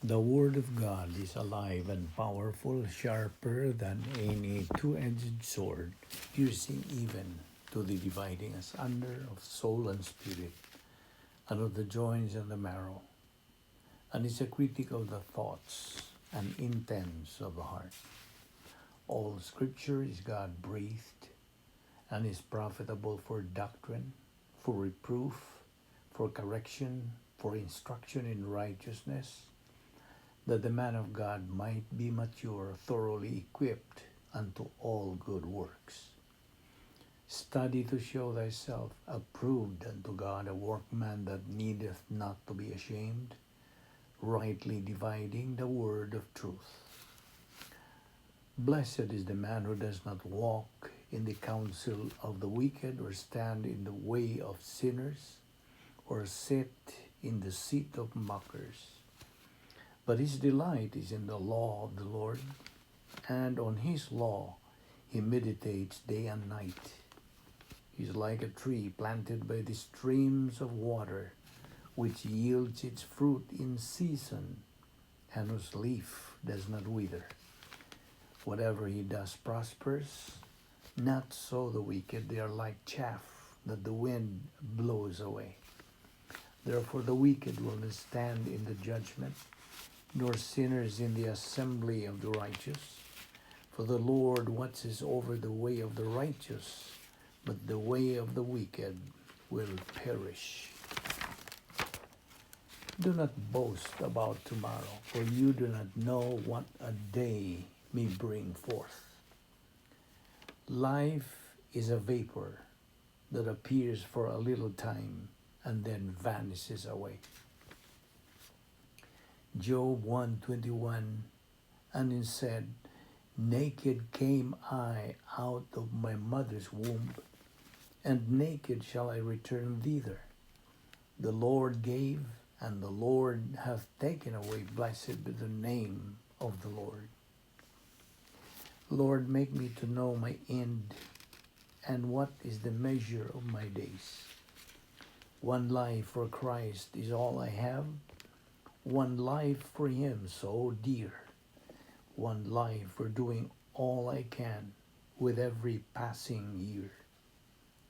The Word of God is alive and powerful, sharper than any two-edged sword, piercing even to the dividing asunder of soul and spirit, and of the joints and the marrow, and is a critic of the thoughts and intents of the heart. All Scripture is God-breathed and is profitable for doctrine, for reproof, for correction, for instruction in righteousness, that the man of God might be mature, thoroughly equipped unto all good works. Study to show thyself approved unto God, a workman that needeth not to be ashamed, rightly dividing the word of truth. Blessed is the man who does not walk in the counsel of the wicked, or stand in the way of sinners, or sit in the seat of mockers. But his delight is in the law of the Lord, and on his law he meditates day and night. He is like a tree planted by the streams of water, which yields its fruit in season, and whose leaf does not wither. Whatever he does prospers. Not so the wicked, they are like chaff that the wind blows away. Therefore the wicked will not stand in the judgment, nor sinners in the assembly of the righteous. For the Lord watches over the way of the righteous, but the way of the wicked will perish. Do not boast about tomorrow, for you do not know what a day may bring forth. Life is a vapor that appears for a little time and then vanishes away. Job 1:21, and he said, naked came I out of my mother's womb, and naked shall I return thither. The Lord gave, and the Lord hath taken away. Blessed be the name of the Lord. Lord, make me to know my end, and what is the measure of my days. One life for Christ is all I have, one life for him so dear, one life for doing all I can with every passing year.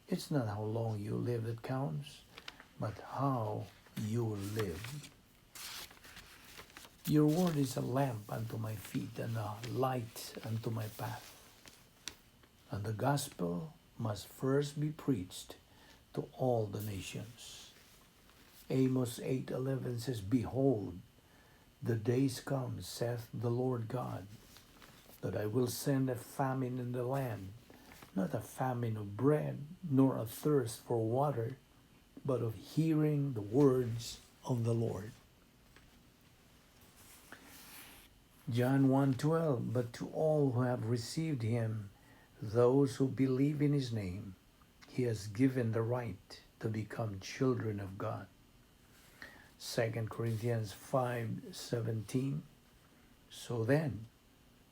It's not how long you live that counts, but how you live. Your word is a lamp unto my feet and a light unto my path. And the gospel must first be preached to all the nations. Amos 8:11 says, behold, the days come, saith the Lord God, that I will send a famine in the land, not a famine of bread, nor a thirst for water, but of hearing the words of the Lord. John 1:12, but to all who have received him, those who believe in his name, he has given the right to become children of God. 2 Corinthians 5:17, so then,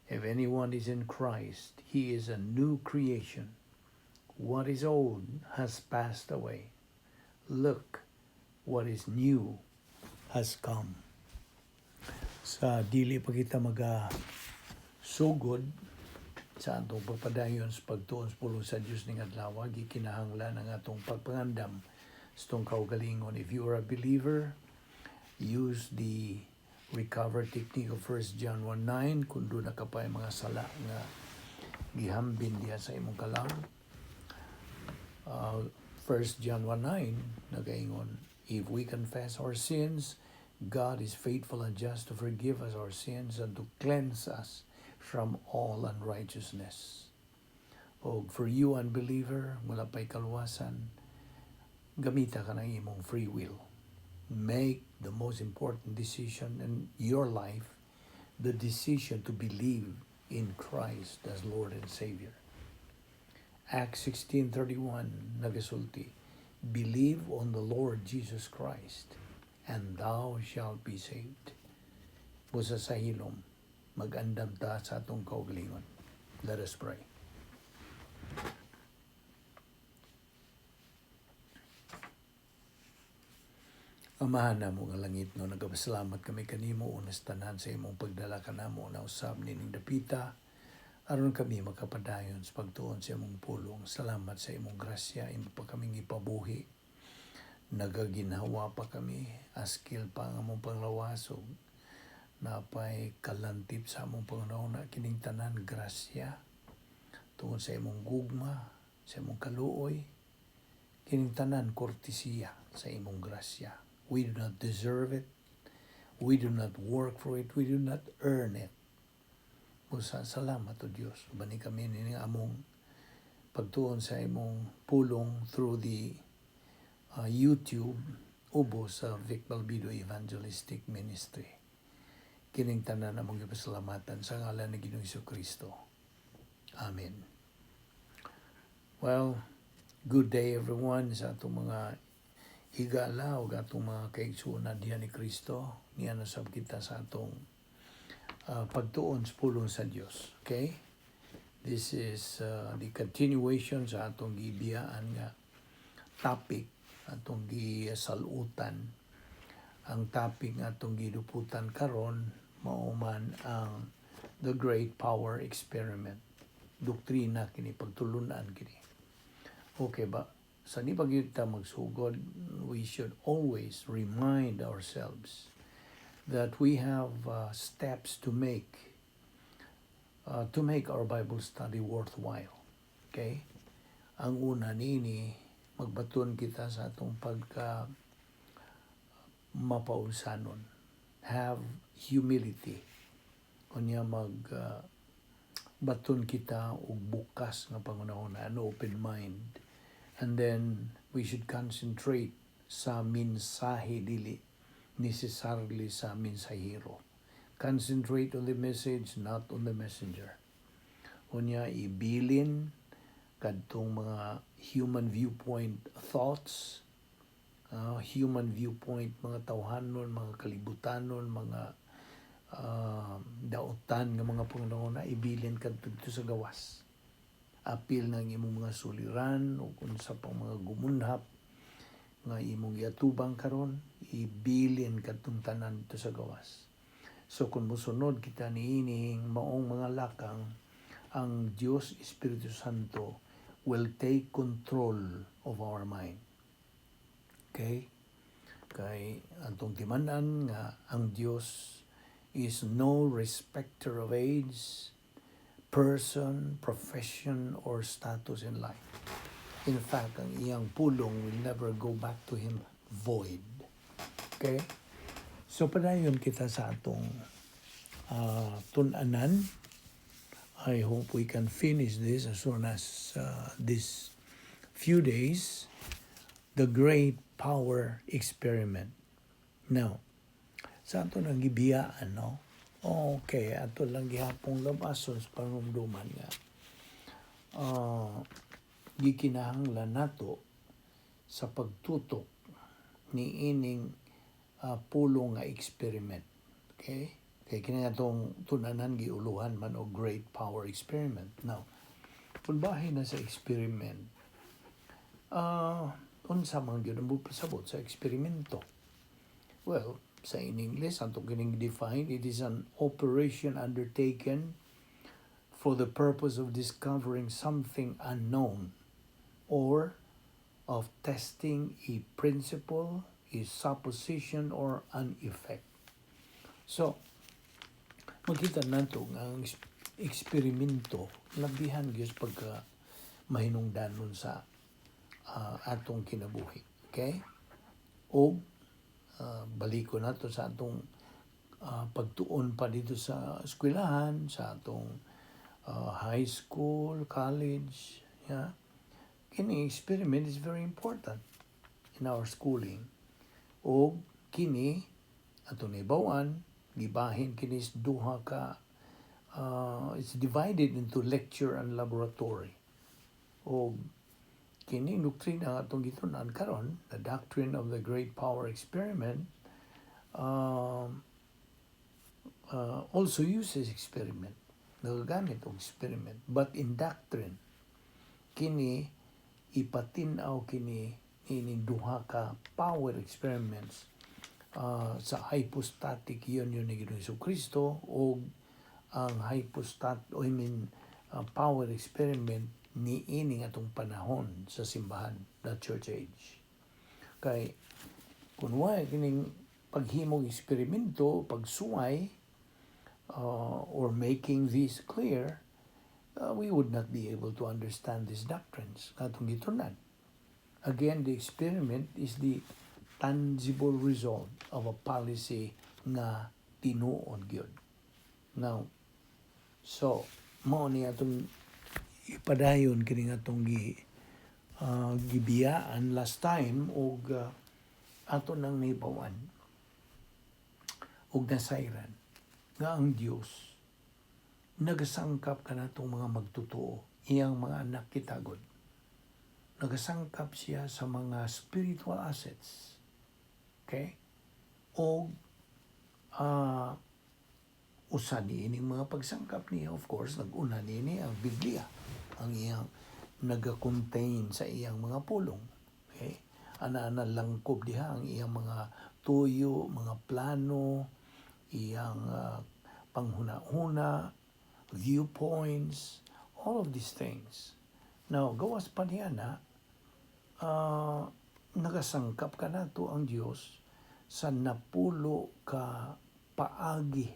if anyone is in Christ, he is a new creation. What is old has passed away. Look, what is new has come. Sa dili pa kita sugod sa atong pagpadayon sa pagtuon sa pulong sa Dios ning adlaw, gikinahanglan ang atong pagpangandam sa itong kaugalingon. If you are a believer, use the recover technique of 1 John 1:9 kung doon na ka pa mga sala nga gihambin diya sa imong kalang. 1 John 1:9 nagaingon, if we confess our sins, God is faithful and just to forgive us our sins and to cleanse us from all unrighteousness. O for you unbeliever, wala pa'y kaluwasan, gamita ka ng imong free will. Make the most important decision in your life, the decision to believe in Christ as Lord and Savior. Acts 16:31 nagasulti, believe on the Lord Jesus Christ, and thou shalt be saved. Busa sa hilom, mag-andam ta sa atong kaugalingon. Let us pray. Amahan na mo nga langit no, nagapasalamat kami kanimo unas tanan sa imong pagdala kanamo na usab nining dapita aron kami makapadayon sa pagtuon sa imong pulong. Salamat sa imong grasya, imo pa kaming ipabuhi. Nagaginhawa pa kami, askil pa ang among panglawasog. Napay kalantip sa among pangunahon na kining tanan grasya. Tungod sa imong gugma, sa imong kaluoy, kining tanan kortesiya sa imong grasya. We do not deserve it. We do not work for it. We do not earn it. Usa, salamat o Diyos. Bani kami nining among pagtuon sa imong pulong through the YouTube ubo sa Vic Balbido Evangelistic Ministry. Kining tanan among gipasalamatan sa ngalan ni Ginoong Jesucristo. Amen. Well, good day everyone sa atong mga higala o atong mga kaigsuonan diha ni Kristo. Niya nasab kita sa atong pagtuon sa pulong sa Dios. Okay? This is the continuation sa atong gibiyaan nga topic, atong gisalutan. Ang topic nga atong giduputan karon mao man ang the Great Power Experiment. Doktrina kini, pagtulunan kini. Okay ba? Sa di pa kita magsugod, we should always remind ourselves that we have steps to make our Bible study worthwhile. Okay? Ang una nini, magbaton kita sa atong pagka mapausanon. Have humility. Kunya baton kita og bukas nga pangunahon, an open mind. And then we should concentrate sa mensahe, dili necessarily sa mensahero. Concentrate on the message, not on the messenger. Kunya ibilin kadtong mga human viewpoint thoughts, human viewpoint mga tawhanon, mga kalibutanon, mga daotan nga mga pangunahon na ibilin kadto sa gawas. Apil ng imong mga suliran o kung sa pang mga gumunhap nga imong iatubang karon, ibilin kadtong tanan dito sa gawas. So kung musunod kita niining maong mga lakang, ang Dios Espiritu Santo will take control of our mind. Okay? Kay antong timanan nga ang Dios is no respecter of age, person, profession, or status in life. In fact, ang iyang pulong will never go back to Him void. Okay? So, padayon kita sa atong tunanan. I hope we can finish this as soon as this few days. The Great Power Experiment. Now, sa ato nang gibiyaan, no? Okay, ato lang gihapong labason sa panumduman nga. Gikinahanglan nato sa pagtutok ni ining pulong nga experiment. Okay? Kaya kini atong tunanan giuluhan man o Great Power Experiment. Now, pulbahin na sa experiment, unsa man gyud ang pasabot sa eksperimento? Well, sa in English, ang kining define, it is an operation undertaken for the purpose of discovering something unknown or of testing a principle, a supposition, or an effect. So, makita nato nga ang eksperimento, labihan gyud pagka mahinungdanon sa atong kinabuhi. Okay? O baliko nato sa atong pagtuon pa dito sa eskwelahan, sa atong high school, college. Yeah? Kini experiment is very important in our schooling. O kini atong ibawan, gibahin kini is duha ka, it's divided into lecture and laboratory. O kini doktrina nga atong gitunan karon, the Doctrine of the Great Power Experiment, also uses experiment. Nagagamit og experiment. But in doctrine, kini ipatinaw kini ining duha ka power experiments sa hypostatic union ni Ginoong Jesucristo o ang power experiment ni ining atong panahon sa simbahan, the church age. Kay kung wala kining paghimong eksperimento, pagsuway, or making this clear, we would not be able to understand these doctrines. Katong gitunan. Again, the experiment is the tangible result of a policy nga tinuod gyud. Now, so mao ni atong ipadayon kini atong gibiyaan last time og ato nang nibawan og nasayran nga ang Dios nagasangkap kanatong mga magtotoo, iyang mga anak kitagod. Nagasangkap siya sa mga spiritual assets. Okay? O usa niining mga pagsangkap niya, of course, nag-una niini ang Biblia, ang iyang naga-contain sa iyang mga pulong. Okay? Ana-ana langkob diha ang iyang mga tuyo, mga plano, iyang panghuna-huna, viewpoints, all of these things. Now, gawas pa niya na, nagasangkap ka na to ang Diyos sa napulo ka paagi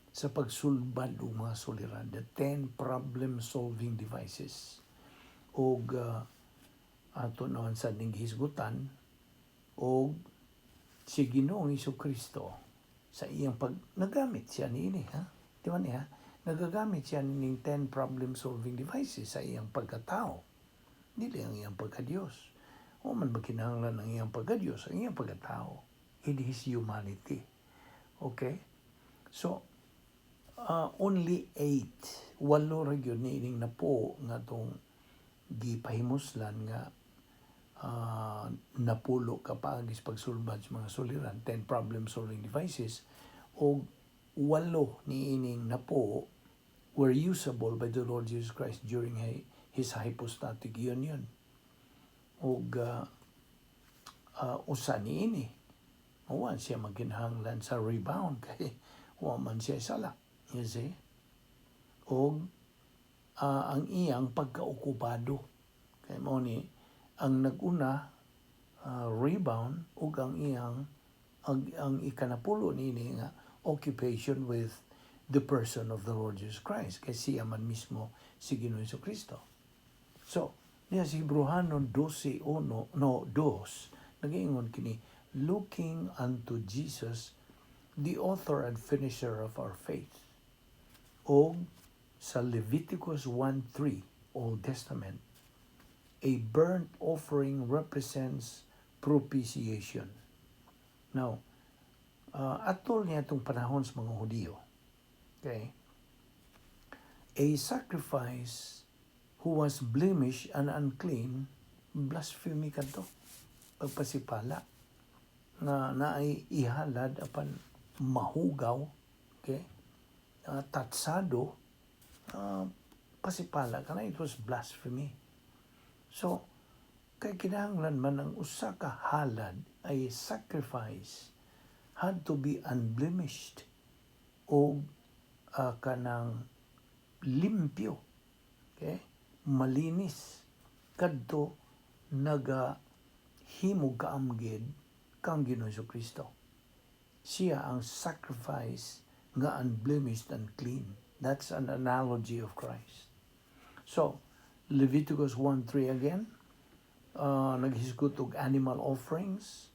sa pagsulbad ng mga suliran, the 10 problem-solving devices. O ato naman sa ning hisgutan, o si Ginoong Jesucristo sa iyang nagamit siya niini, ha? Di ba niya? Nagagamit siya ning 10 problem-solving devices sa iyang pagkatao. Dili ang iyang pagka-Diyos. O man ba kinahanglan ang iyang pagka-Diyos, ang iyang pagkatao in his humanity. Okay? So, only 8, 8 ra gyud niining napo nga tong gipahimuslan nga napulo ka paagis pagsulbad sa mga suliran, 10 problem-solving devices, o 8 niining napo were usable by the Lord Jesus Christ during his hypostatic union. O usa niini, huwag siya magkinahanglan sa rebound kay huwag man siya sala. You see? O ang iyang pagkaokupado. Kaya mo ni, ang naguna, rebound, o ang ikanapulo niini nga occupation with the person of the Lord Jesus Christ. Kasi siya man mismo si Ginoong Jesucristo. So, niya si Hebrehanon 12:2, nag-iingon kini, looking unto Jesus, the author and finisher of our faith. O sa Leviticus 1:3, Old Testament, a burnt offering represents propitiation. Now, atol niya itong panahon sa mga Hudiyo. Okay? A sacrifice who was blemished and unclean, blasphemy ka to. Pagpasipala na naay ihalad apan mahugaw, okay? Tatsado, pasipala ka na, it was blasphemy. So, kay kinahanglan man ang usa ka halad ay sacrifice had to be unblemished o kanang limpyo, okay? Malinis kadto nagahimog kaamgid kang Ginoong Jesucristo. Siya ang sacrifice nga unblemished and clean. That's an analogy of Christ. So, Leviticus 1:3 again, naghisgot og animal offerings,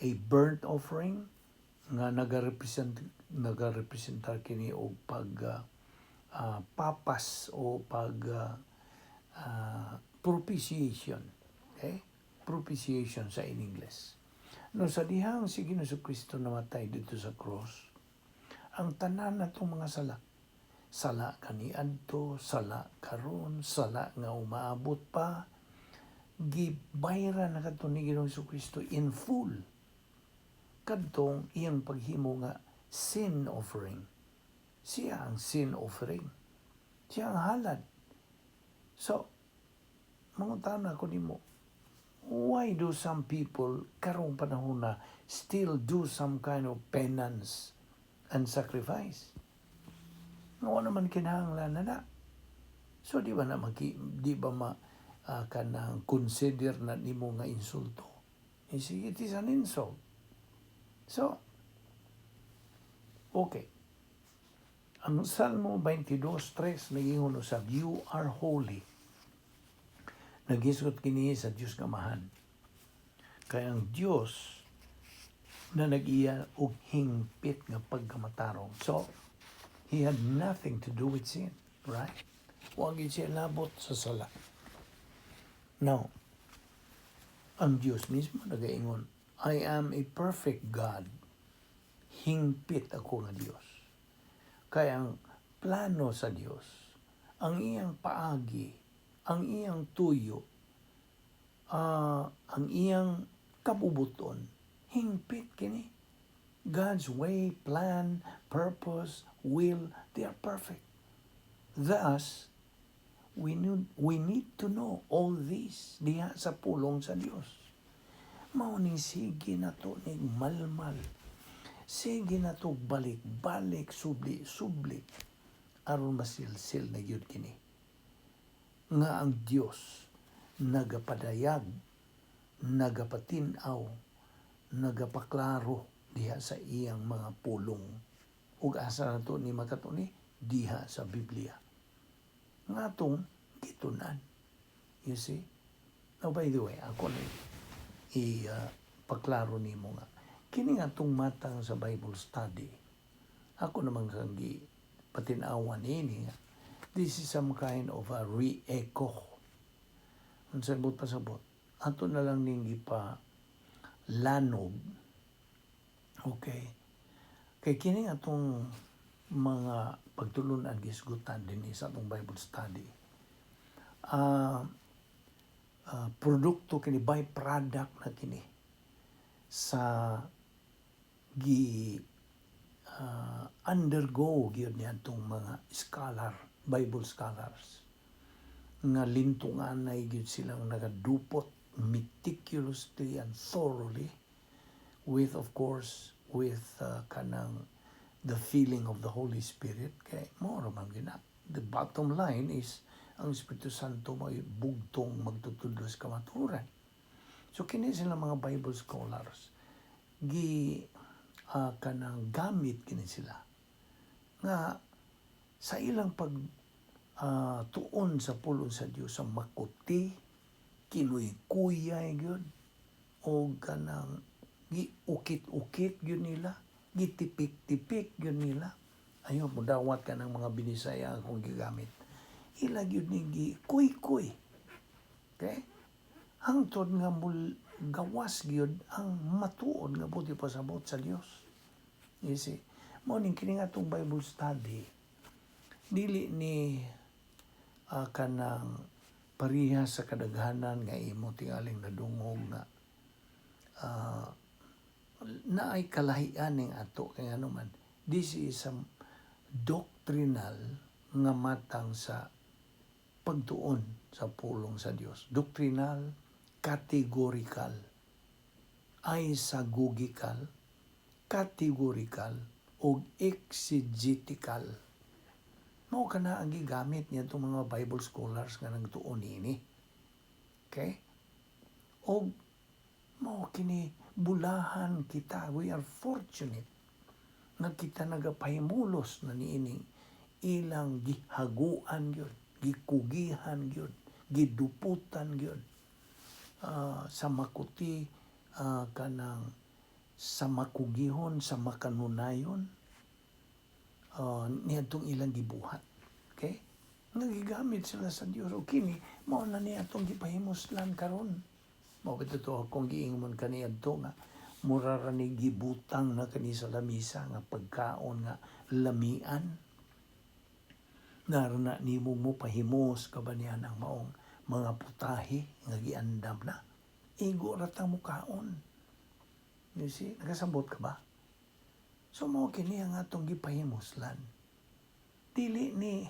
a burnt offering nga nagarepresentar kini og papas o propitiation. Okay? Propitiation sa in English. No, sa dihang si Ginoong Jesucristo namatay dito sa cross, ang tanan natong mga sala kaniadto, sala karon, sala nga umaabot pa, gibayra na kadto ni Ginoong Jesucristo in full. Kadtong iyang paghimo nga sin offering. Siya ang sin offering. Siya ang halad. So, manguntahan ako nimo, Why do some people karong panahon na still do some kind of penance and sacrifice? Nga naman kinahanglan na. So di ba kanang consider na nimo nga insulto? You see, it is an insult. So, okay. Ang Salmo 22:3 nagingon usab, you are holy. Nagisgot kini sa Dios nga mahan. Kaya ang Dios na nag-iya og hingpit nga pagkamatarong. So, he had nothing to do with sin, right? Huwag siya labot sa sala. Now, ang Diyos mismo nagaingon, I am a perfect God. Hingpit ako nga Diyos. Kaya ang plano sa Diyos, ang iyang paagi, ang iyang tuyo, ang iyang kabubuton, hingpit kini. God's way, plan, purpose, will, they are perfect. Thus, we need to know all this diha sa pulong sa Dios. Mauning sige na to ning malmal. Sige na to balik-balik, subli aron masilsil na gyud kini. Nga ang Dios nagapadayag, nagapatinaw, nagapaklaro diha sa iyang mga pulong. Ug asa na to ni makatuni diha sa Biblia. Nga tong gitunan. You see? Now, by the way, ako na paklaro nimo nga. Kini nga tong matang sa Bible study, ako naman kang patinawan ini nga. This is some kind of a re-echo. Ang sabot pasabot. Ato na lang ning pa lanog. Okay. Kay kini nga tong mga pagtulon ang gisgutan din sa atong Bible study. Produkto kini, byproduct na kini sa undergo gyud niya itong mga Bible scholars nga lintungan na gyud silang nagadupot meticulously and thoroughly with kanang the feeling of the Holy Spirit. Kay mo raman gina. The bottom line is ang Espiritu Santo may bugtong magtutudlo sa kamaturan. So kini sila mga Bible scholars kanang gamit kini sila nga sa ilang pag tuon sa pulong sa Dios sa makuti, kinuy-kuyay gyud o kanang giukit-ukit gyud nila, gitipik-tipik yun nila. Ayaw mo dawat ka ng mga binisaya akong gigamit. Ilag yun ni kuy-kuy. Okay? Hangtod nga gawas gyud ang matuod nga buti pasabot sa Dios. You see? Morning kini nga tong Bible study. Dili ni kanang pariha sa kadaghanan nga imo tingaling nadungog nga na ay kalahian ning ato kay ano man. This is a doctrinal nga matang sa pagtuon sa pulong sa Dios. Doctrinal, categorical, eisegetical, categorical o exegetical. Mao kana ang gigamit niya itong mga Bible scholars nga nagtuon ini. Okay? O mao kini bulahan kita. We are fortunate na kita nagapahimulos na niining ilang gihaguan yun, gikugihan yun, giduputan yun. Sa makuti, kanang sa makugihon, sa makanunayon, niya itong ilang gibuhat. Okay? Nagigamit sila sa Diyos. O kini, mao na niya itong gipahimuslan karon. Mao ito akong giingmon kaniya ito nga, mura ni gibutang na kani sa lamisa nga pagkaon nga lamian. Narana ni mo pahimos ka ba niya ng maong mga putahe nga giandam na. Igo ratang mukaon. You see, nakasabot ka ba? So mao kini ang atong gipahimuslan. Dili ni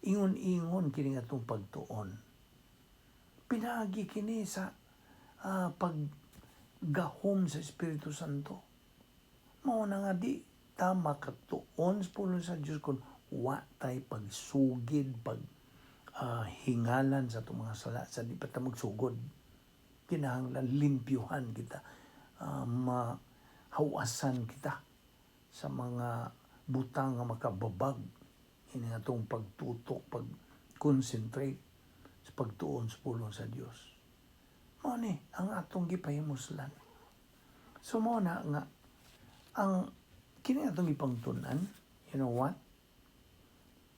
ingon-ingon kini nga atong pagtuon. Pinagi kini sa paggahom sa Espiritu Santo. Mao na nga di ta makatuon pulo sa Dios kun wa tay pagsugid hingalan sa itong mga sala sa di pa ta magsugod. Kinahanglan limpyuhan kita, mahawasan kita sa mga butang nga makababag ini nga itong pagtutok, pag-concentrate sa pagtuon sa pulong sa Dios. Mao ni ang atong gipahimuslan. So mao na nga ang kini atong ipangtun-an, you know what?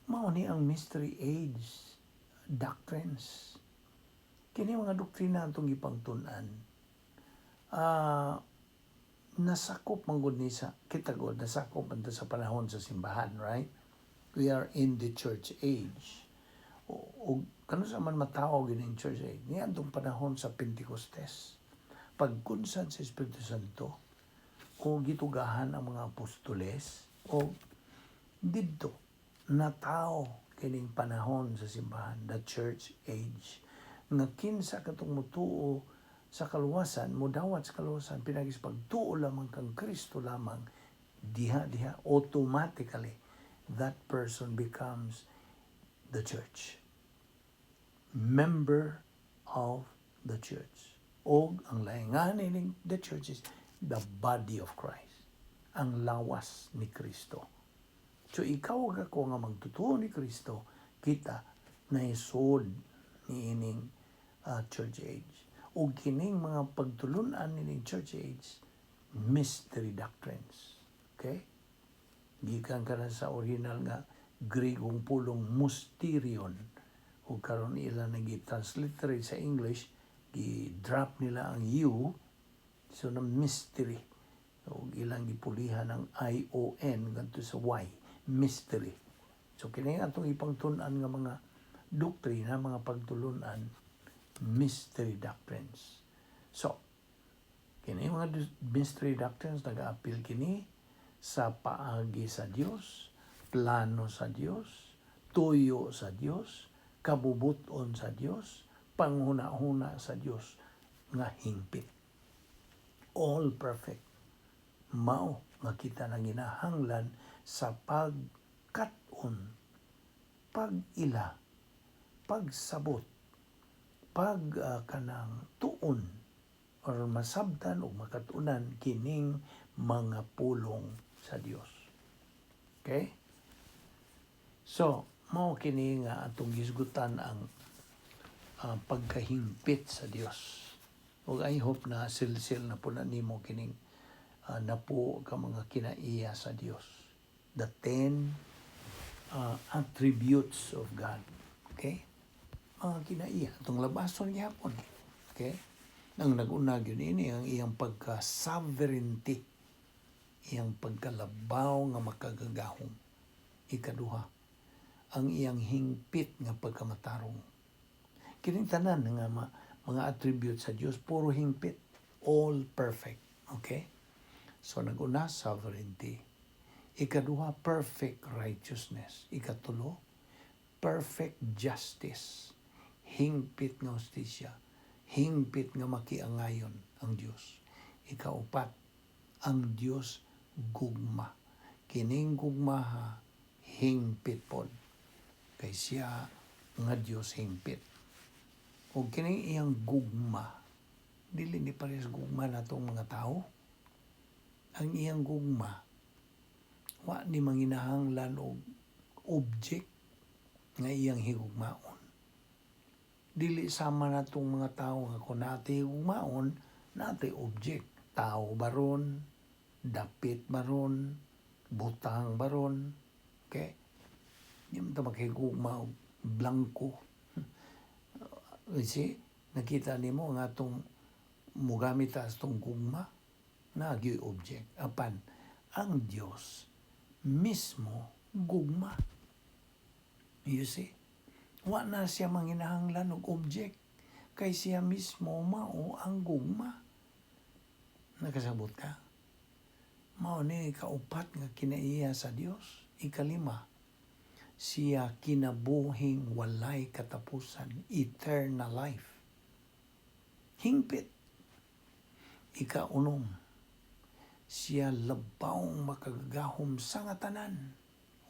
Mao ni ang mystery age doctrines. Kini mga doktrina atong ipangtun-an. Nasakop man gud ni sa kitagod, nasakop man sa panahon sa simbahan, right? We are in the church age. O kano sa man matawag in church age? Niya atong panahon sa Pentecostes. Pagkunsad sa Espiritu Santo, o gitugahan ang mga apostoles, o didto na tao kining panahon sa simbahan, the church age. Nga kinsa katong mutuo sa kaluwasan, mudawat sa kaluwasan, pinagis pagtuo lamang kang Kristo lamang, diha, automatically, that person becomes the church. Member of the church. O ang laingan ining the church is the body of Christ. Ang lawas ni Kristo. So ikaw ag ako nga magtutuo ni Kristo, kita na isod ni ining church age. O kining mga pagtulunan ni church age, mystery doctrines. Okay? Gikan ka na sa original nga Gregong pulong mysterion. O karon ila nag-transliterate sa English, gi-drop nila ang U, so na mystery. O ilang gipulihan ang I-O-N ganito sa Y, mystery. So kini atong ipangtun-an nga mga doktrina, mga pagtulunan, mystery doctrines. So, kini mga mystery doctrines nag-appeal kini sa paagi sa Dios, plano sa Dios, tuyo sa Dios, kabubuton sa Dios, panghuna-huna sa Dios nga hingpit. All perfect. Mao nga kita nang ginahanglan sa pagkat-on, pag-ila, pagsabot, kanang tuon or masabtan o makatunan kining mga pulong sa Dios. Okay? So, mao kini nga atong gisgutan ang pagkahingpit sa Dios. Ug I hope na silsil na po na nimo kining napo ka mga kinaiya sa Dios. The 10 attributes of God. Okay? Mga kinaiya. Itong labason gyapon. Okay? Nang nag-una yun ini, ang iyang pagka-sovereignty. Iyang pagkalabaw nga makagagahong. Ikaduha, ang iyang hingpit nga pagkamatarong. Kining tanan nga mga attributes sa Dios, puro hingpit. All perfect. Okay? So, nag-una, sovereignty. Ikaduha, perfect righteousness. Ikatulo, perfect justice. Hingpit nga hustisya. Hingpit nga makiangayon ang Dios. Ikaupat, ang Dios gugma. Kining gugma hingpit pod. Kay siya nga Dios hingpit. O kining iyang gugma, dili ni pares gugma natong mga tao. Ang iyang gugma, wa ni manginahanglan og object nga iyang higugmaon. Dili sama natong mga tao nga kung natin higugmaon, natin object. Tao baron, dapit baron, butang baron. Okay? Di mo ito maghigugma og blanco. Kasi nakita nimo nga itong mugamit as itong gugma, nagyoy object. Apan, ang Diyos mismo gugma. You see? Wa na siya manginahanglan og object. Kay siya mismo mao ang gugma. Nakasabot ka? Mao ni kaupat nga kinaiya sa Dios. Ikalima, siya kinabuhing walay katapusan, eternal life. Hingpit, Ikaunom, siya labawng makagagahom sa nga tanan,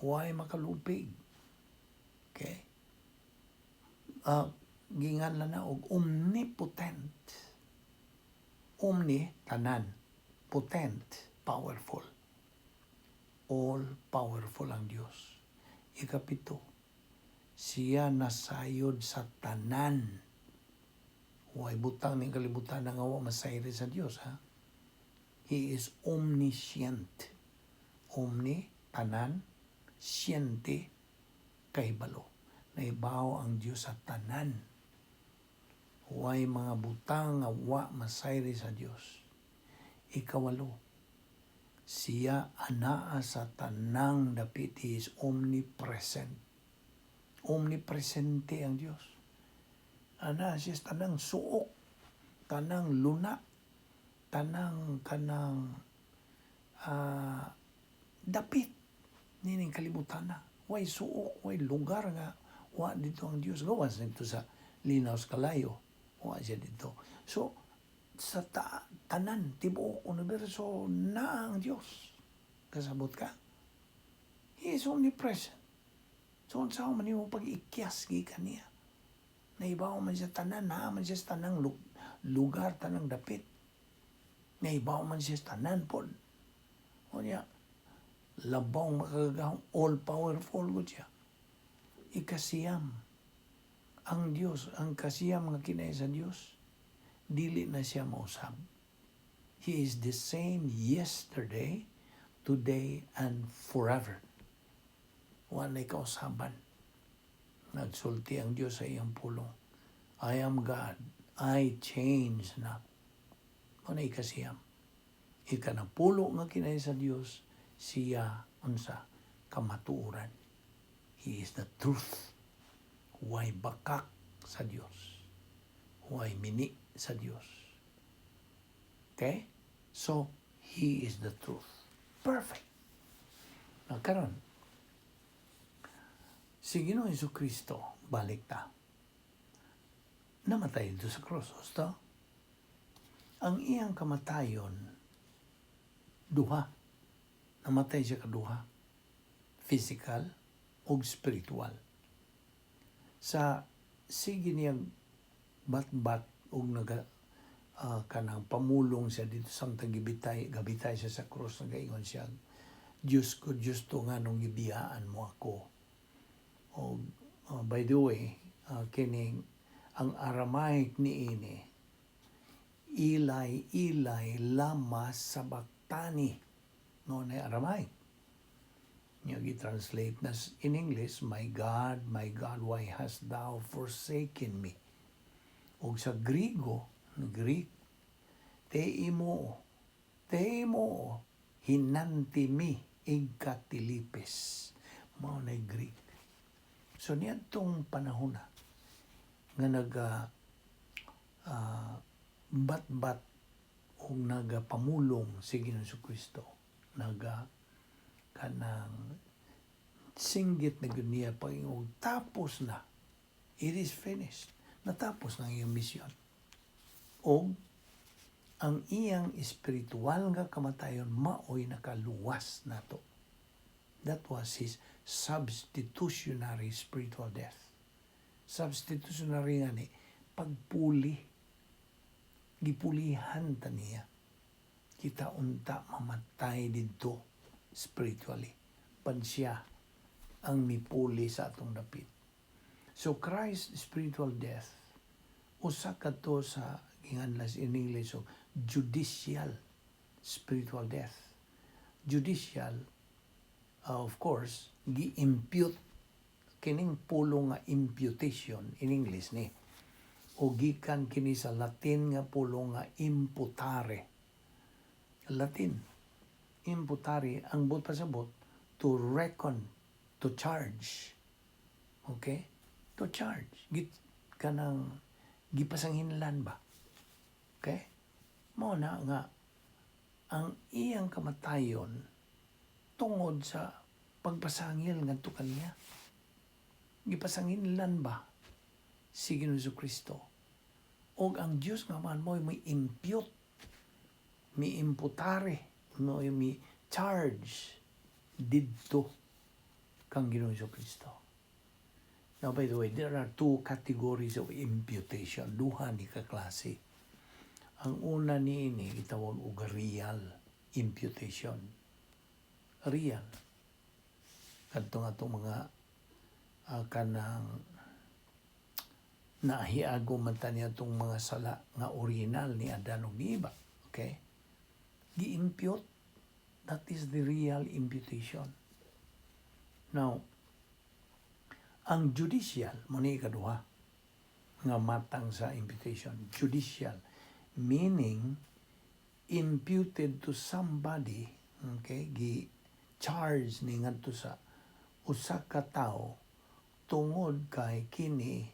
huway makalupig. Okay? Ginganlan na og omnipotent. Omni, tanan. Potent, powerful. All powerful ang Diyos. Ikapito, siya nasayod sa tanan. Huway butang ng kalibutan na nga masayri sa Diyos. Ha? He is omniscient. Omni, tanan, siyente, kahibalo. Naibaw ang Diyos sa tanan. Huway mga butang nga wa masayri sa Diyos. Ikawalo, siya anaa sa tanang dapit. He is omnipresent. Omnipresente ang Diyos. Ana siya tanang suok, tanang luna, tanang dapit. Nining kalibutan na. Way suok, way lugar nga wa dito ang Diyos. Gawas nito sa linaw sa kalayo. Wa siya dito. So, sa tanan, tibuok universo na ang Diyos. Kasabot ka? He is omnipresent. So, sa man yung pag-ikyas gikan niya. Naibaw man siya tanan, na man siya tanang lugar, tanang dapit. Naibaw man siya tanan po. O niya, labaw makagagahong all-powerful ko siya. Ikasiyam, ang Diyos, ang kasiyam nga kinay sa Diyos, dili na siya mausab. He is the same yesterday, today, and forever. Walay kausaban. Nagsulti ang Diyos sa iyang pulong. I am God. I change not. Ano ikasiyam? Ika na pulo nga kinay sa Diyos, siya unsa kamatuuran. He is the truth. Huway bakak sa Diyos. Huway mini sa Diyos. Okay? So, He is the truth. Perfect. Nagkaroon, si Ginoong Jesucristo, balik ta. Namatay dito sa krus. Gusto? Ang iyang kamatayon, duha. Namatay siya kaduha. Physical o spiritual. Sa sige niyang bat-bat o kanang pamulong siya dito samtang gabitay siya sa krus, nagaingon siya, Diyos ko, Diyos to nga nung gibiyaan mo ako. O, by the way, kining ang Aramaic ni ini, ilay lama sabaktani. No, na Aramaic. Yung i-translate na in English, my God, why hast thou forsaken me? O sa Greek, teimo, hinanti mi, igkatilipis. Mao na Greek. So niya itong panahon na, nga bat-bat o nagapamulong si Ginoong Jesucristo, kanang singgit na niya pag-ingog, tapos na. It is finished. Natapos na iyang misyon. O ang iyang espiritual nga kamatayon maoy nakaluwas na to. That was his substitutionary spiritual death. Substitutionary nga ni pagpuli. Gipulihan ta niya. Kita unta mamatay dito spiritually. Siya ang mipuli sa atong dapit. So Christ's spiritual death, usa ka to sa ginganlas in English, so judicial spiritual death. Judicial, of course, gi-impute, kining pulong nga imputation in English ni, o gikan kini sa Latin nga pulong nga imputare. Latin, imputare, ang but pasabot, to reckon, to charge. Okay? To charge. Kanang gipasanghinlan ba? Okay? Mao na nga, ang iyang kamatayon tungod sa pagpasangil ngadto kaniya. Gipasanghinlan ba si Ginoong Jesucristo? Og ang Dios nga man mo may impute mi imputare, no, mi charge didto kang Ginoong Kristo. Now, by the way, there are two categories of imputation. Duha ni kaklase. Ang una niini itawag og real imputation. Real. Kadtong atong mga kanang nahiago man ta niya itong mga sala nga original ni Adan ug ni Eva. Okay? Gi-impute. That is the real imputation. Now, ang judicial, muna ikaduha, nga matang sa imputation. Judicial, meaning imputed to somebody, okay, gi-charge ni ngadto sa usa ka tawo tungod kay kini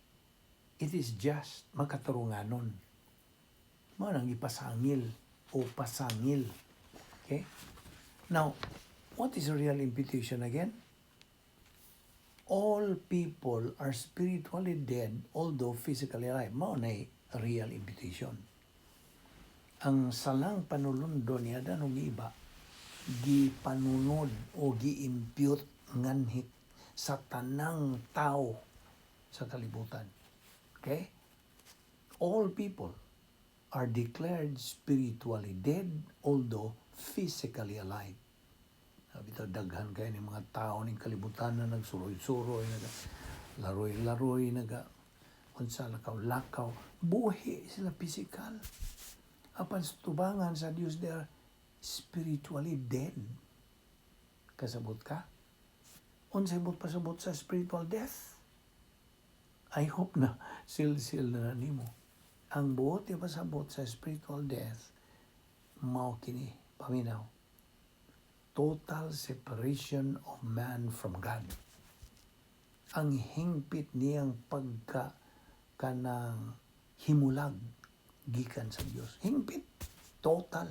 it is just makatarunganon. Mao nang ipasangil o pasangil. Okay? Now, what is a real imputation again? All people are spiritually dead, although physically alive. Mao na real imputation. Ang salang panulundo niya danong iba, gipanunod o gi-impute nganhit sa tanang tao sa kalibutan. Okay? All people are declared spiritually dead, although physically alive. Bitaw daghan kayo ng mga tao ng kalibutan na nagsuroy-suroy, laroy-laroy, unsa lakaw-lakaw, buhi sila physical. Apan sa tubangan sa Dios, they are spiritually dead. Kasabot ka? Unsay bot pasabot sa spiritual death? I hope na sil-sil na nimo. Ang buot pasabot sa spiritual death, mao kini, paminaw. Total separation of man from God. Ang hingpit niyang kanang himulag gikan sa Dios. Hingpit. Total.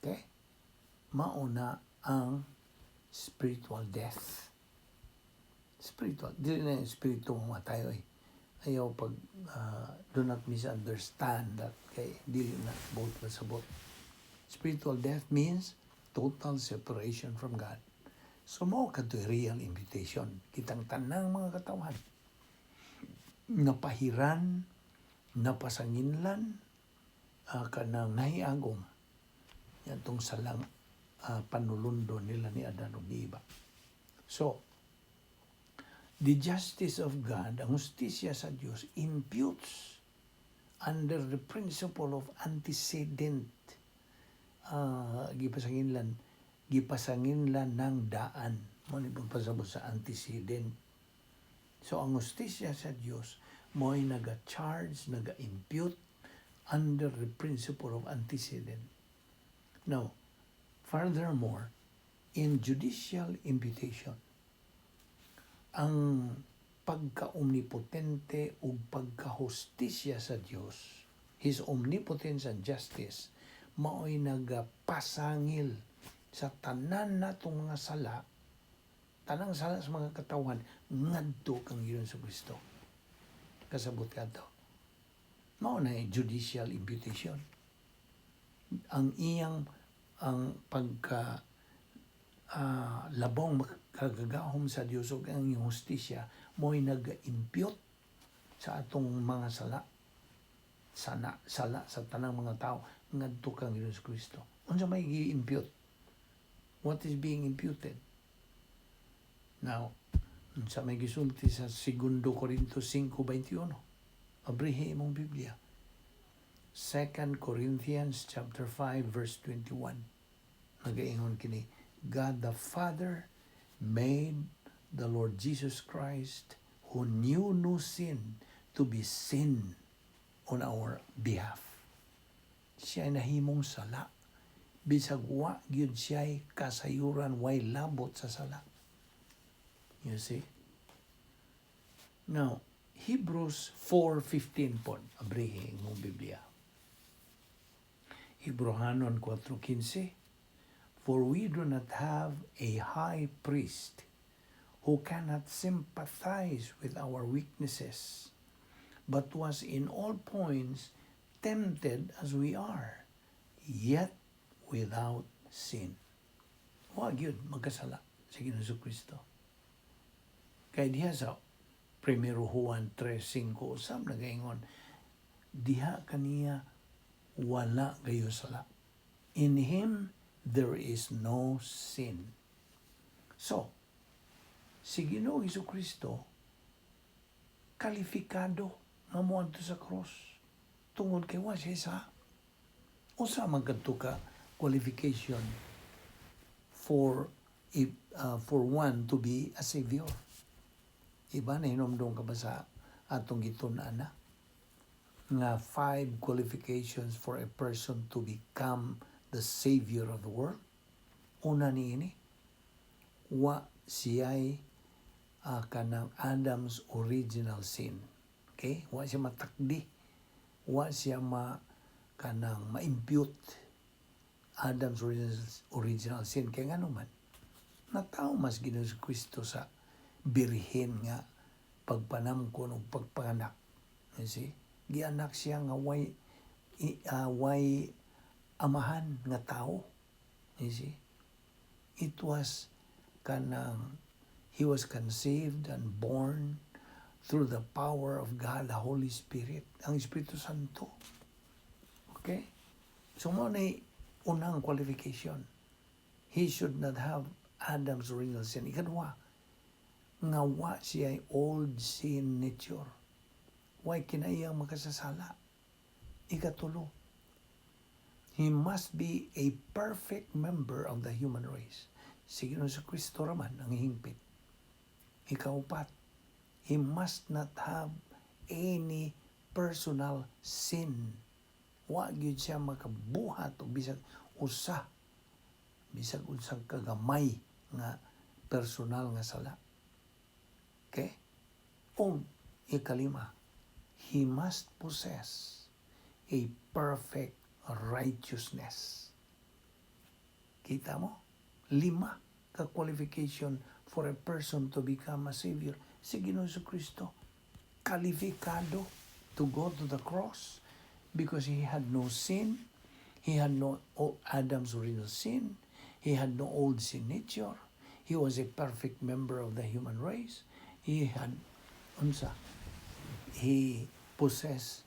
Okay? Mauna ang spiritual death. Spiritual. Dili na yung spirito mamatay. Ayaw pag do not misunderstand that. Okay? Dili na both pasabot. Spiritual death means total separation from God. So, mo kadto real imputation. Kitang tanang mga katawan. Napahiran, napasanginlan, kanang nahiagom. Yan tong salang panulundo nila ni Adan ug ni Eva. So, the justice of God, ang hustisya sa Dios, imputes under the principle of antecedent. Gipasanginlan ng daan. Muna pasabot sa antecedent. So, ang hustisya sa Dios mo'y naga-charge, naga-impute under the principle of antecedent. Now, furthermore, in judicial imputation, ang pagka-omnipotente o pagka-hustisya sa Dios, His omnipotence and justice, mao'y nagapasangil sa tanan natong mga sala, tanang sala sa mga katawan, ngadto kang Ginoong Kristo. Kasabot ka to. Mao na judicial imputation. Ang pagka labong kagagahom sa Dios ug ang iyong hustisya mo'y nag-impute sa atong mga sala sa tanang mga tao ngadto kang Ginoong Kristo. Unsa may gi-impute? What is being imputed? Now, unsa may gisulti sa 2 Corintios 5:21. Abrihe imong Biblia. 2 Corinthians chapter 5 verse 21. Nagaingon kini, God the Father made the Lord Jesus Christ, who knew no sin, to be sin on our behalf. Siya nahimong sala. Bisag wa gyud siya kasayuran, way labot sa sala. You see? Now, Hebrews 4:15 po, abrihe ng Biblia. Hebrehanon 4:15, for we do not have a high priest who cannot sympathize with our weaknesses, but was in all points tempted as we are, yet without sin. Huwag yun magkasala sa Ginoong Kristo. Kaya diha sa 1 Juan 3:5 usab nagaingon, diha kaniya wala gayo sala. In Him there is no sin. So, si Ginoong Kristo kalifikado nga moadto sa cross tungod kay wa siya sa usa man kadto ka qualification for one to be a savior. Iba na hinomdom ka ba sa atong gitun-an na nga 5 qualifications for a person to become the savior of the world. Una niini, wa siya'y kanang Adam's original sin. Okay? Wa siya matakdi. Wa siya kanang ma-impute Adam's original sin. Kaya nga naman, natao mas Ginoong Kristo sa birhen nga pagpanamkon o pagpanganak. You see? Gianak siya nga way amahan nga tao. You see? It was he was conceived and born through the power of God, the Holy Spirit, ang Espiritu Santo. Okay? So, mo na unang qualification. He should not have Adam's original sin. Ikadwa, nga wa siya old sin nature. Wa kinayang makasasala. Ikatulo, he must be a perfect member of the human race. Sige sa Kristo raman ang hingpit. Ikaupat, he must not have any personal sin. Wa gyud siya makabuhat o bisag usang kagamay nga personal nga sala. Okay? O ikalima, he must possess a perfect righteousness. Kita mo? 5 ka qualification for a person to become a savior. Si Ginoong Kristo, kalifikado to go to the cross because he had no sin. He had no Adam's original sin. He had no old sin nature. He was a perfect member of the human race. He possessed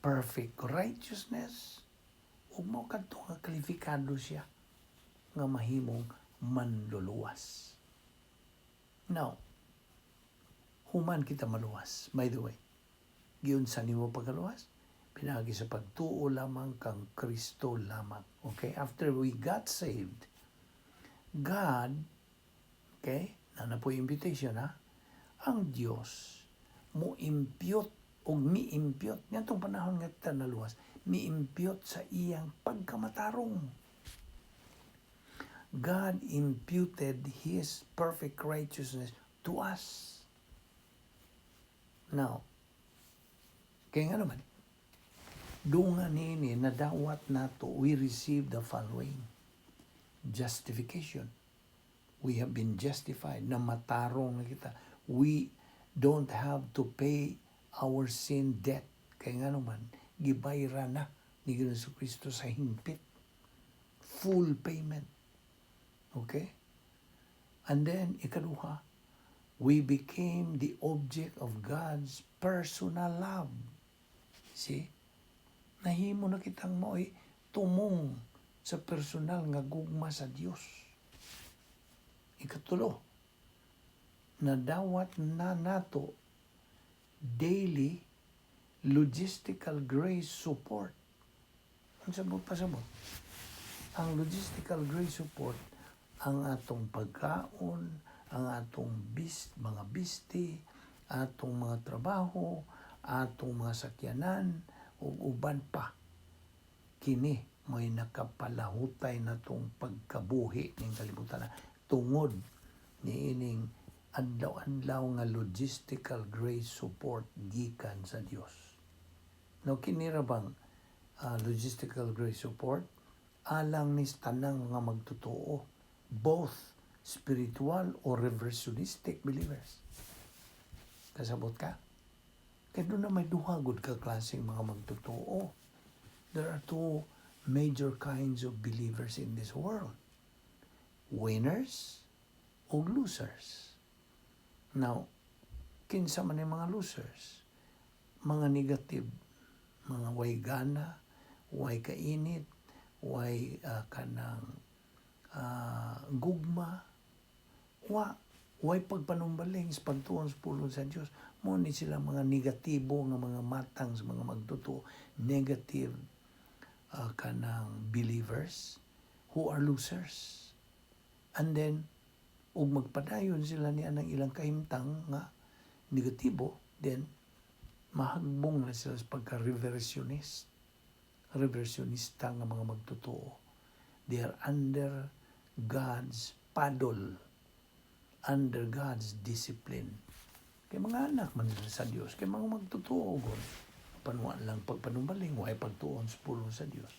perfect righteousness. Ug mao kadto nga kalifikado siya nga mahimong manluluwas. Now, human kita maluwas. By the way, giyon sa nimo pagkaluwas, pinagi sa pagtuo lamang kang Kristo lamang. Okay? After we got saved, God, okay, na po invitation ha, ang Diyos mo impute o mi-impute, nitong panahon nga kita naluwas, mi-impute sa iyang pagkamatarong. God imputed His perfect righteousness to us. Now, kaya nga naman, dunga nini na dawat nato, we receive the following. Justification. We have been justified. Na matarong na kita. We don't have to pay our sin debt. Kaya nga naman, gibayra na ni Ginoong Kristo sa hingpit. Full payment. Okay? And then, ikaduha, we became the object of God's personal love. See? Nahimo na kitang mo'y tumong sa personal nga gugma sa Dios. Ikatulo, nadawat na nato daily logistical grace support. Ang sabot pasabot. Ang logistical grace support, ang atong pagkaon, ang atong mga bisti, atong mga trabaho, atong mga sakyanan, o uban pa. Kini may nakapalahutay na tong pagkabuhi ng kalibutan na tungod ni ining adlaw-adlaw nga logistical grace support gikan sa Dios. No, kinira bang logistical grace support alang ni tanang nga magtotoo, both spiritual or reversionistic believers. Kasabot ka? Kaya doon na may duhagod ka klaseng mga magtotoo. There are two major kinds of believers in this world. Winners o losers. Now, kinsa man yung mga losers? Mga negative, mga way gana, way kainit, way kanang gugma, way pagpanumbaling sa pagtuon sa pulong sa Dios. Mo ni sila mga negatibo nga mga matang sa mga magtuto, negative kanang believers who are losers. And then ug magpadayon sila niya ng ilang kahimtang nga negatibo, then mahagbong na sila sa reversionista nga mga magtotoo. They are under God's paddle, under God's discipline. Kay mga anak man sila sa Dios, kay mga magtotoo gon panuan lang pagpanumbaling, way pagtuon sa pulong sa Dios.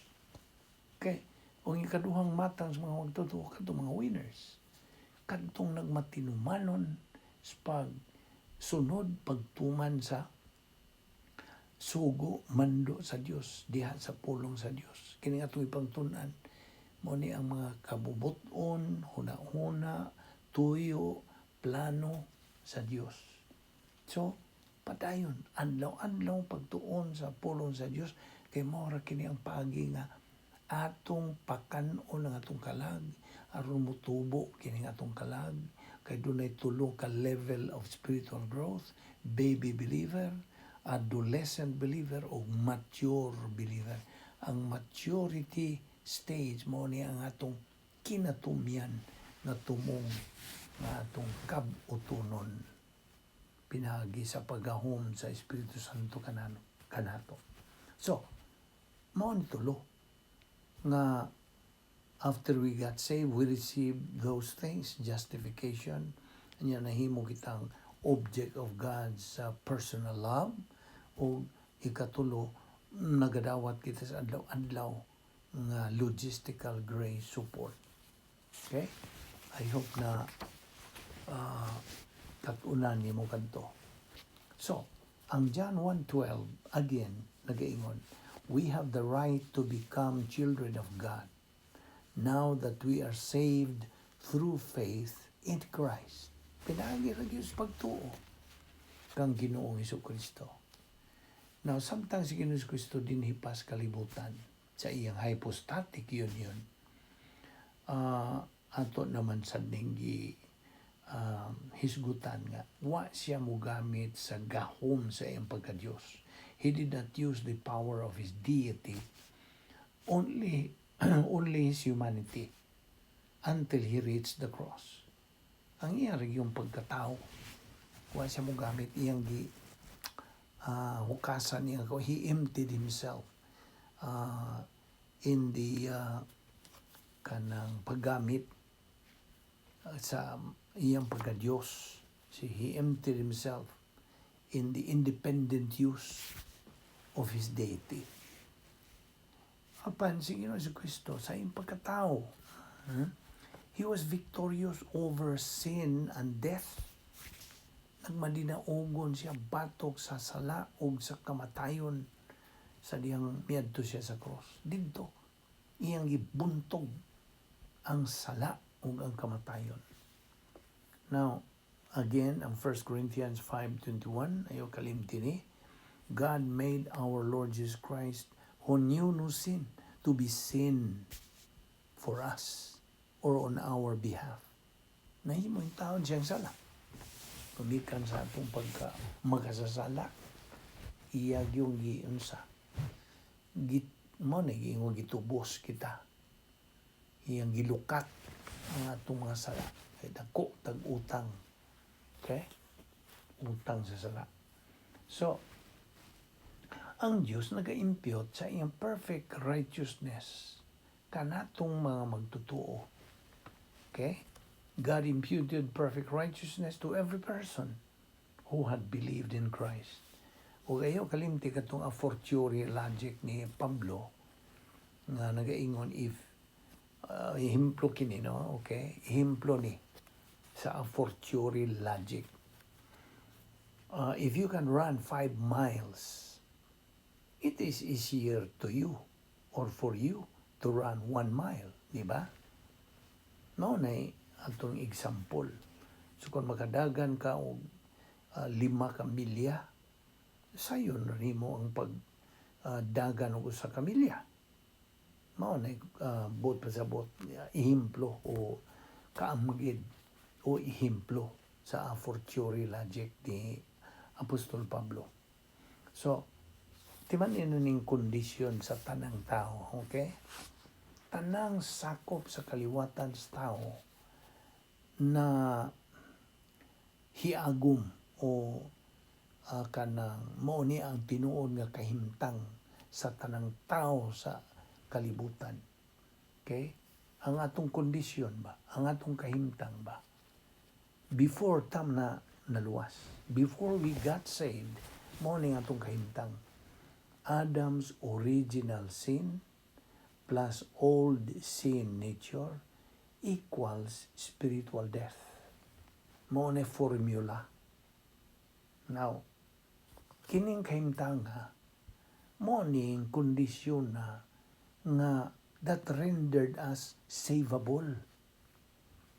Okay, ang ikaduhang matang sa mga magtotoo, kadtong mga winners, kadtong nagmatinumanon sa pagsunod, pagtuman sa sugo, mando sa Dios, diha sa pulong sa Dios. Kini atong ipangtun-an, mo ni ang mga kabubuton, huna-huna, tuyo, plano sa Dios. So, padayon, adlaw-adlaw pagtuon sa pulong sa Dios, kay mao ra kini ang paagi nga atong pakan-on ang atong kalag, aron mutubo kini nga atong kalag, kay dunay tulo ka level of spiritual growth: baby believer, adolescent believer, o mature believer. Ang maturity stage mo ni ang atong kinatumyan nga tumong nga atong kabutunon pinagi sa paggahom sa Espiritu Santo kanato. So, mao ni tulo nga after we got saved, we received those things, justification, anya nahimo kitang object of God's personal love, o ikatulo, nagadawat kita sa adlaw-adlaw nga logistical grace support. Okay? I hope na katunan ni mo kanto. So, ang John 1:12, again, nagaingon, we have the right to become children of God now that we are saved through faith in Christ. Pinagi ra gyud sa pagtuo kang Ginoong Hesukristo. Now, sometimes si Ginoong Hesukristo din hipas kalibutan sa iyang hypostatic union. Ato naman sa ninggi hisgutan nga, wa siya mogamit sa gahom sa iyang pagka-Diyos. He did not use the power of his deity, only his humanity, until he reached the cross. Ang iya yung pagkatao, wa siya mogamit iyang hukasan niya. He emptied himself in the kanang paggamit sa iyang pagka-Diyos. He emptied himself in the independent use of his deity. Apan si Ginoong Jesucristo sa iyang pagkatao, he was victorious over sin and death. Nagmadinaogon siya batok sa sala ug sa kamatayon sa diyang miadto siya sa cross. Didto iyang gibuntog ang sala ug ang kamatayon. Now, again, ang 1 Corinthians 5:21, ayo kalimti ni, God made our Lord Jesus Christ, who knew no sin, to be sin for us, or on our behalf. Nahimo yung taon siyang sala. Kumikan sa atong pagka magkasasala, iyag yung giunsa. Mo na giingon gitubos kita. Iyang gilukat ang atong mga sala. Kay dako tag utang. Okay? Utang sa sala. So, ang Diyos nag-impute sa iyang perfect righteousness kanatong mga magtutuo. Okay? God imputed perfect righteousness to every person who had believed in Christ. O kayo kalimti katong a fortiori logic ni Pablo nga nagaingon if himplo kini, no? Okay? Himplo ni sa a fortiori logic. If you can run 5 miles, it is easier to you or for you to run 1 mile, di ba? Mao nay atong example. So kung makadagan ka og 5 ka milya, sayon nimo ang dagan og usa ka milya. Mao nay bot pasabot ihimplo o kaamgid o ihimplo sa fortiori logic ni Apostol Pablo. So, timan ning kondisyon sa tanang tao, okay? Tanang sakop sa kaliwatan sa tao na hiagom o kanang mao ni ang tinuod nga kahimtang sa tanang tao sa kalibutan. Okay? Ang atong kondisyon ba? Ang atong kahimtang ba? Before tam na naluwas, before we got saved, mao ni atong kahimtang. Adam's original sin plus old sin nature equals spiritual death. Mao ni formula. Now, kining kahimtang mao ni kondisyon nga that rendered us savable.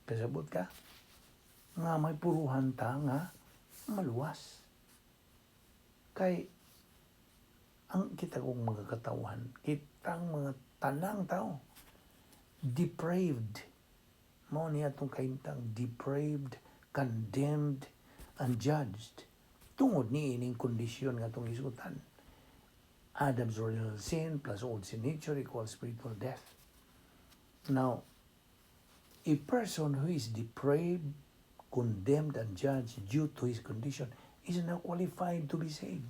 Kasabot ka? Nga may puruhan ta nga maluwas. Kay ang kita kong mga katauhan, kitang mga tanang tao, depraved. Mao ni atong kahimtang depraved, condemned, and judged. Tungod ni ining kondisyon nga atong isutan. Adam's original sin plus old sin nature equals spiritual death. Now, a person who is depraved, condemned, and judged due to his condition is not qualified to be saved.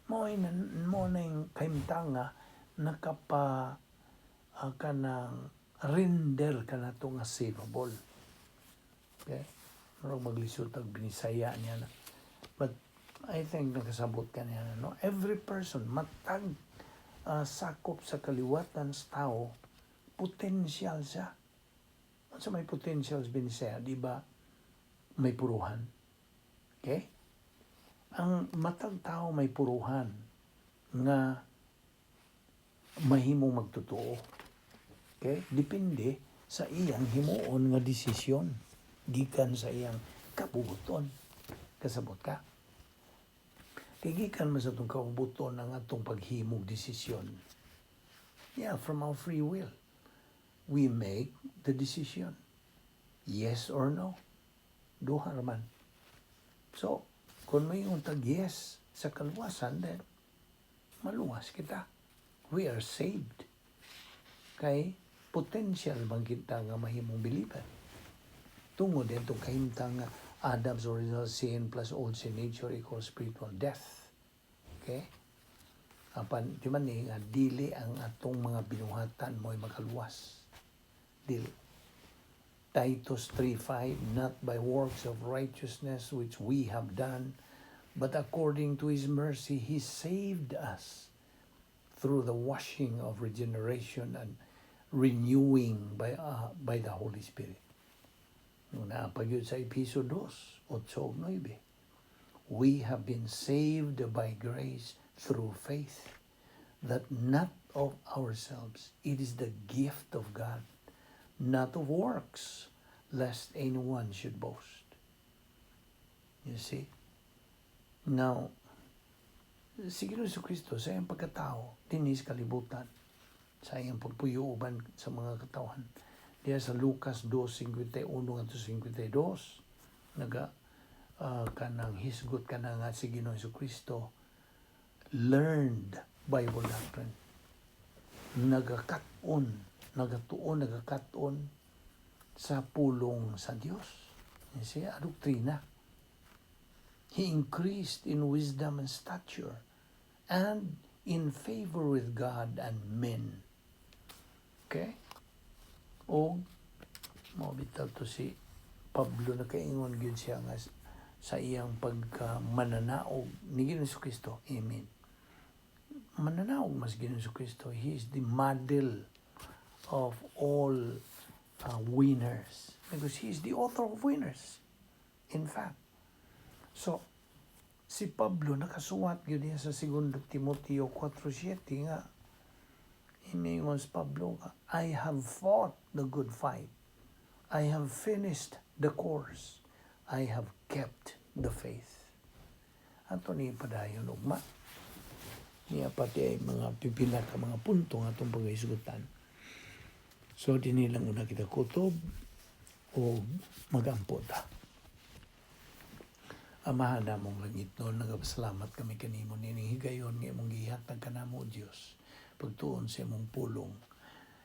Mo na yung kahimtang nga kanang render ka na ito nga savable. Okay? Marang maglisod ang binisaya niya na. But I think nakasabot ka niya na. No? Every person, matag sakop sa kaliwatan sa tao, potential siya. Sa may potential sa binisaya, di ba? May puruhan. Okay? Ang matag tao may puruhan nga mahimong magtotoo. Okay? Depende sa iyang himuon nga desisyon gikan sa iyang kabubuton. Kasabot ka? Kay gikan man sa itong kabubuton ang atong paghimog desisyon. Yeah, from our free will. We make the decision. Yes or no. Duha raman. So, kung may untag yes sa kaluwasan, then maluwas kita. We are saved. Kay potential bang kita nga mahimong biliban. Tungod din itong kahimtang nga Adam's original sin plus old sin nature equals spiritual death. Okay? Apan, di man nga dili ang atong mga binuhatan mo'y makaluwas. Dili. Titus 3:5, not by works of righteousness which we have done, but according to His mercy, He saved us through the washing of regeneration and renewing by the Holy Spirit. Napag yun sa Episo 2:8-9. We have been saved by grace through faith, that not of ourselves. It is the gift of God, not of works, lest anyone should boast. You see? Now, si Kristo sa iyang pagkatao, dinis kalibutan, sa iyang pagpuyuban sa mga katawan. Diya sa Lucas 2:51-52, kanang hisgot ka na nga si Ginoong Kristo, learned Bible doctrine. Nagatuon sa pulong sa Diyos. Siya, Doctrina. He increased in wisdom and stature and in favor with God and men. Okay? O, mabitaw to si Pablo na kaingon gyud siya nga sa iyang pagkamananaog ni Ginoong Kristo. Amen. Mananaog mas Ginoong Kristo. He is the model of all winners. Because he is the author of winners. In fact. So, si Pablo nakasuwat yun niya sa 2 Timoteo 4:7 nga, Iningon si Pablo, I have fought the good fight. I have finished the course. I have kept the faith. Ato ni padayon ugma. Niya pati ay mga pipila ka mga punto nga itong pag-isugutan. So, dinilang una kita kutob o mag-ampod. Amahan na mong langit noon, nagpasalamat kami kanimo nining higayon nga mong gihatag ka namo, Diyos. Pagtuon sa imong pulong.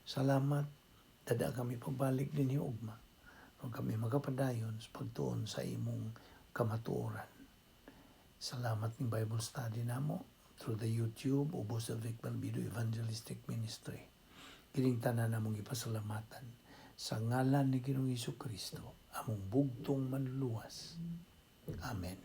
Salamat, dada kami pagbalik din ugma. O kami magapadayon sa pagtuon sa imong kamatuoran. Salamat ng Bible study namo through the YouTube, Ubos of Balbido Evangelistic Ministry. Kining tanan namong ipasalamatan sa ngalan ni Ginoong Hesukristo, among bugtong manluwas. Amen.